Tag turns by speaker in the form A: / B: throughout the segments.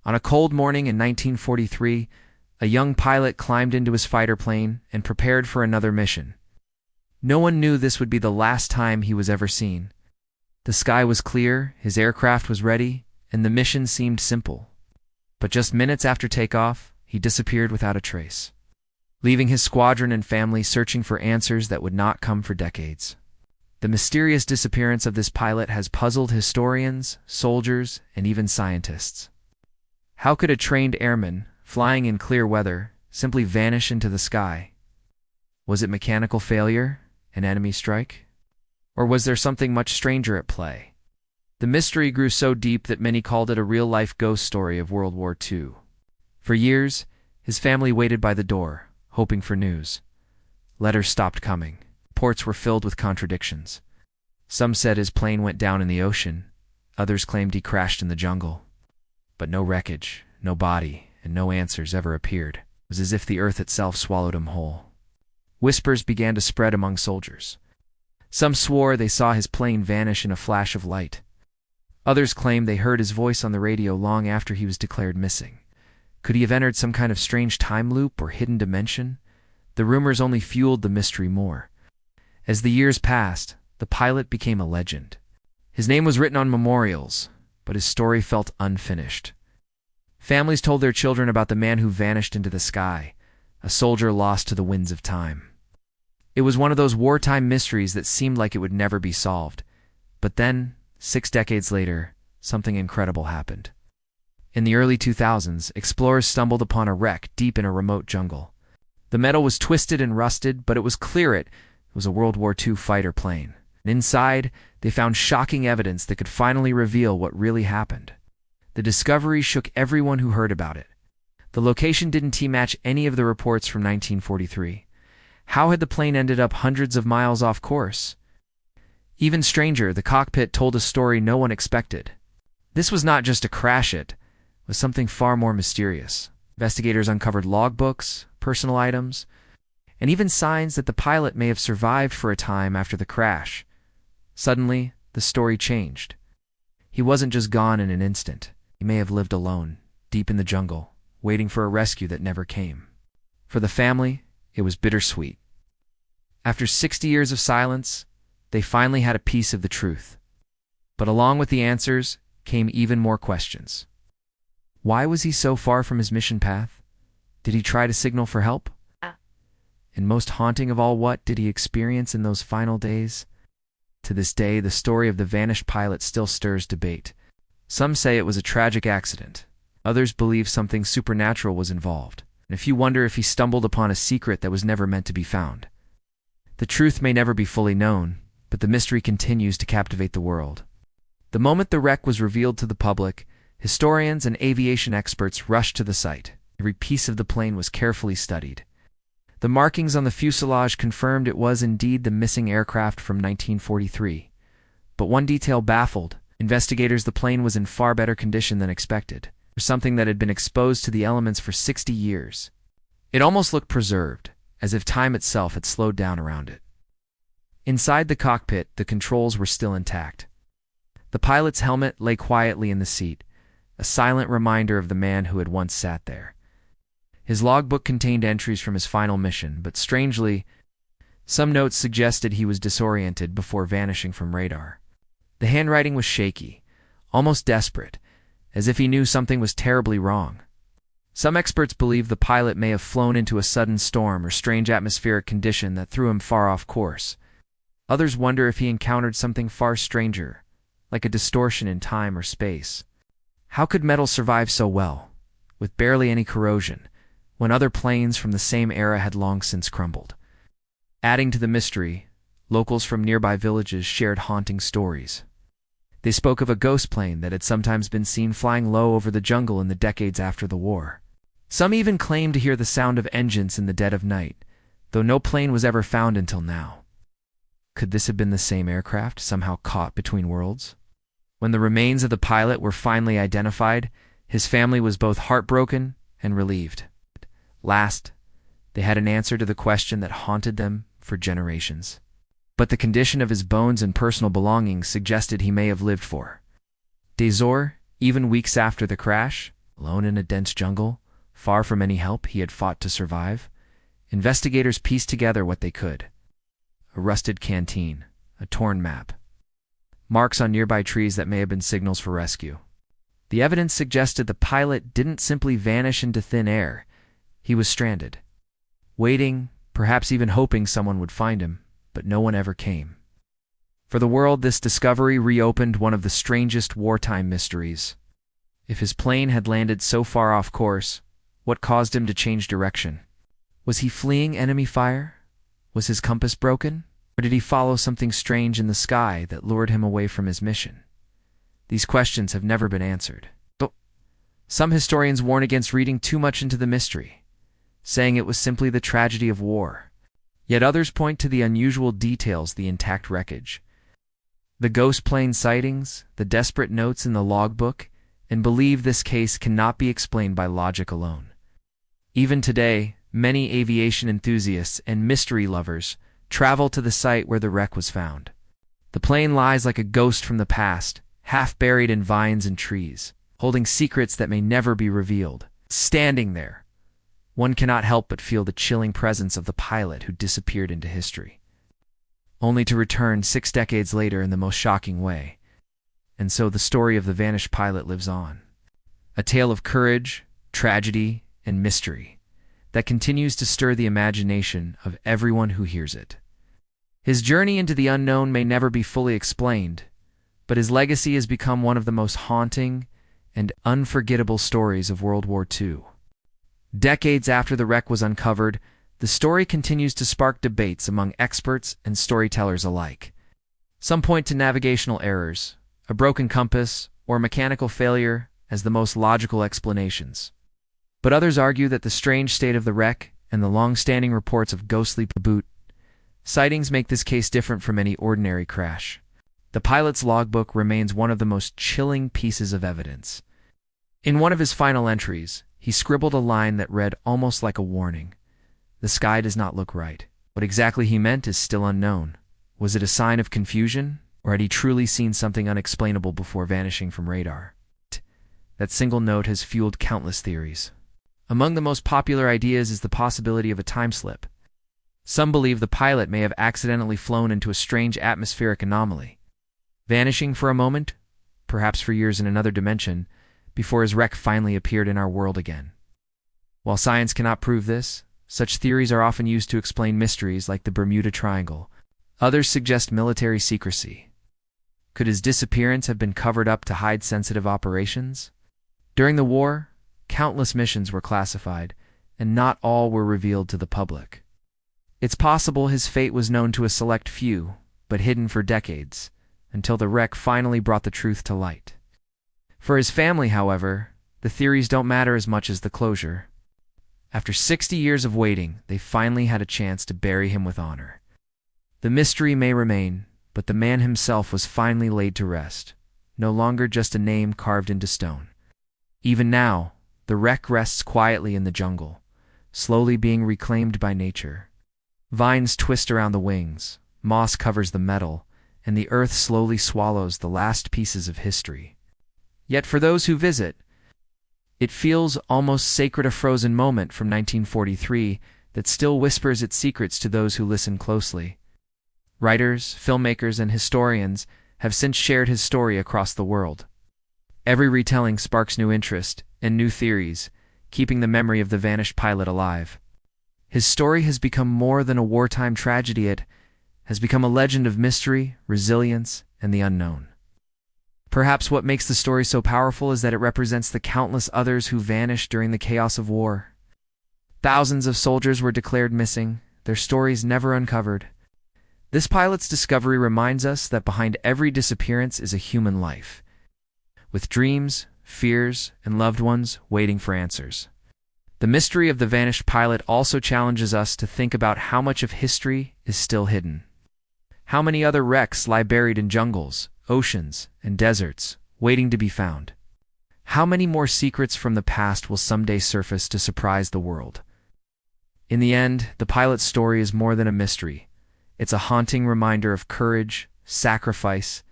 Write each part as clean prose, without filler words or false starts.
A: On a cold morning in 1943, a young pilot climbed into his fighter plane and prepared for another mission. No one knew this would be the last time he was ever seen. The sky was clear, his aircraft was ready, and the mission seemed simple. But just minutes after takeoff, he disappeared without a trace, leaving his squadron and family searching for answers that would not come for decades. The mysterious disappearance of this pilot has puzzled historians, soldiers, and even scientists. How could a trained airman, flying in clear weather, simply vanish into the sky? Was it mechanical failure, an enemy strike? Or was there something much stranger at play? The mystery grew so deep that many called it a real-life ghost story of World War II. For years, his family waited by the door, hoping for news. Letters stopped coming. Reports were filled with contradictions. Some said his plane went down in the ocean. Others claimed he crashed in the jungle. But no wreckage, no body, and no answers ever appeared. It was as if the earth itself swallowed him whole. Whispers began to spread among soldiers. Some swore they saw his plane vanish in a flash of light. Others claimed they heard his voice on the radio long after he was declared missing. Could he have entered some kind of strange time loop or hidden dimension? The rumors only fueled the mystery more. As the years passed, the pilot became a legend. His name was written on memorials, but his story felt unfinished. Families told their children about the man who vanished into the sky, a soldier lost to the winds of time. It was one of those wartime mysteries that seemed like it would never be solved. But then, 6 decades later, something incredible happened. In the early 2000s, explorers stumbled upon a wreck deep in a remote jungle. The metal was twisted and rusted, but it was clear it was a World War II fighter plane. And inside, they found shocking evidence that could finally reveal what really happened. The discovery shook everyone who heard about it. The location didn't match any of the reports from 1943. How had the plane ended up hundreds of miles off course? Even stranger, the cockpit told a story no one expected. This was not just a crash, it was something far more mysterious. Investigators uncovered logbooks, personal items, and even signs that the pilot may have survived for a time after the crash. Suddenly, the story changed. He wasn't just gone in an instant. He may have lived alone, deep in the jungle, waiting for a rescue that never came. For the family, it was bittersweet. After 60 years of silence, they finally had a piece of the truth. But along with the answers came even more questions. Why was he so far from his mission path? Did he try to signal for help? And most haunting of all, what did he experience in those final days? To this day, the story of the vanished pilot still stirs debate. Some say it was a tragic accident. Others believe something supernatural was involved. And a few wonder if he stumbled upon a secret that was never meant to be found. The truth may never be fully known, but the mystery continues to captivate the world. The moment the wreck was revealed to the public, historians and aviation experts rushed to the site. Every piece of the plane was carefully studied. The markings on the fuselage confirmed it was indeed the missing aircraft from 1943. But one detail baffled investigators: the plane was in far better condition than expected, for something that had been exposed to the elements for 60 years. It almost looked preserved, as if time itself had slowed down around it. Inside the cockpit, the controls were still intact. The pilot's helmet lay quietly in the seat, a silent reminder of the man who had once sat there. His logbook contained entries from his final mission, but strangely, some notes suggested he was disoriented before vanishing from radar. The handwriting was shaky, almost desperate, as if he knew something was terribly wrong. Some experts believe the pilot may have flown into a sudden storm or strange atmospheric condition that threw him far off course. Others wonder if he encountered something far stranger, like a distortion in time or space. How could metal survive so well, with barely any corrosion, when other planes from the same era had long since crumbled? Adding to the mystery, locals from nearby villages shared haunting stories. They spoke of a ghost plane that had sometimes been seen flying low over the jungle in the decades after the war. Some even claimed to hear the sound of engines in the dead of night, though no plane was ever found until now. Could this have been the same aircraft, somehow caught between worlds? When the remains of the pilot were finally identified, his family was both heartbroken and relieved. Last, they had an answer to the question that haunted them for generations. But the condition of his bones and personal belongings suggested he may have lived for days or even weeks after the crash. Alone in a dense jungle, far from any help, he had fought to survive. Investigators pieced together what they could. A rusted canteen, a torn map, marks on nearby trees that may have been signals for rescue. The evidence suggested the pilot didn't simply vanish into thin air. He was stranded, waiting, perhaps even hoping someone would find him, but no one ever came. For the world, this discovery reopened one of the strangest wartime mysteries. If his plane had landed so far off course, what caused him to change direction? Was he fleeing enemy fire? Was his compass broken? Or did he follow something strange in the sky that lured him away from his mission? These questions have never been answered. But some historians warn against reading too much into the mystery, saying it was simply the tragedy of war. Yet others point to the unusual details, the intact wreckage, the ghost plane sightings, the desperate notes in the logbook, and believe this case cannot be explained by logic alone. Even today, many aviation enthusiasts and mystery lovers travel to the site where the wreck was found. The plane lies like a ghost from the past, half buried in vines and trees, holding secrets that may never be revealed. Standing there, one cannot help but feel the chilling presence of the pilot who disappeared into history, only to return 6 decades later in the most shocking way. And so the story of the vanished pilot lives on. A tale of courage, tragedy, and mystery that continues to stir the imagination of everyone who hears it. His journey into the unknown may never be fully explained, but his legacy has become one of the most haunting and unforgettable stories of World War II. Decades after the wreck was uncovered, the story continues to spark debates among experts and storytellers alike. Some point to navigational errors, a broken compass, or mechanical failure as the most logical explanations. But others argue that the strange state of the wreck and the long-standing reports of ghostly boot sightings make this case different from any ordinary crash. The pilot's logbook remains one of the most chilling pieces of evidence. In one of his final entries, he scribbled a line that read almost like a warning. The sky does not look right. What exactly he meant is still unknown. Was it a sign of confusion, or had he truly seen something unexplainable before vanishing from radar? That single note has fueled countless theories. Among the most popular ideas is the possibility of a time slip. Some believe the pilot may have accidentally flown into a strange atmospheric anomaly, vanishing for a moment, perhaps for years in another dimension, before his wreck finally appeared in our world again. While science cannot prove this, such theories are often used to explain mysteries like the Bermuda Triangle. Others suggest military secrecy. Could his disappearance have been covered up to hide sensitive operations? During the war, countless missions were classified, and not all were revealed to the public. It's possible his fate was known to a select few, but hidden for decades, until the wreck finally brought the truth to light. For his family, however, the theories don't matter as much as the closure. After 60 years of waiting, they finally had a chance to bury him with honor. The mystery may remain, but the man himself was finally laid to rest, no longer just a name carved into stone. Even now, the wreck rests quietly in the jungle, slowly being reclaimed by nature. Vines twist around the wings, moss covers the metal, and the earth slowly swallows the last pieces of history. Yet for those who visit, it feels almost sacred, a frozen moment from 1943 that still whispers its secrets to those who listen closely. Writers, filmmakers, and historians have since shared his story across the world. Every retelling sparks new interest and new theories, keeping the memory of the vanished pilot alive. His story has become more than a wartime tragedy. It has become a legend of mystery, resilience, and the unknown. Perhaps what makes the story so powerful is that it represents the countless others who vanished during the chaos of war. Thousands of soldiers were declared missing, their stories never uncovered. This pilot's discovery reminds us that behind every disappearance is a human life, with dreams, fears, and loved ones waiting for answers. The mystery of the vanished pilot also challenges us to think about how much of history is still hidden. How many other wrecks lie buried in jungles, oceans, and deserts, waiting to be found? How many more secrets from the past will someday surface to surprise the world? In the end, the pilot's story is more than a mystery. It's a haunting reminder of courage, sacrifice,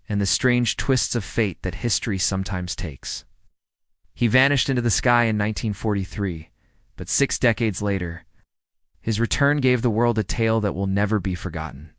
A: and the strange twists of fate that history sometimes takes. He vanished into the sky in 1943, but 6 decades later, his return gave the world a tale that will never be forgotten.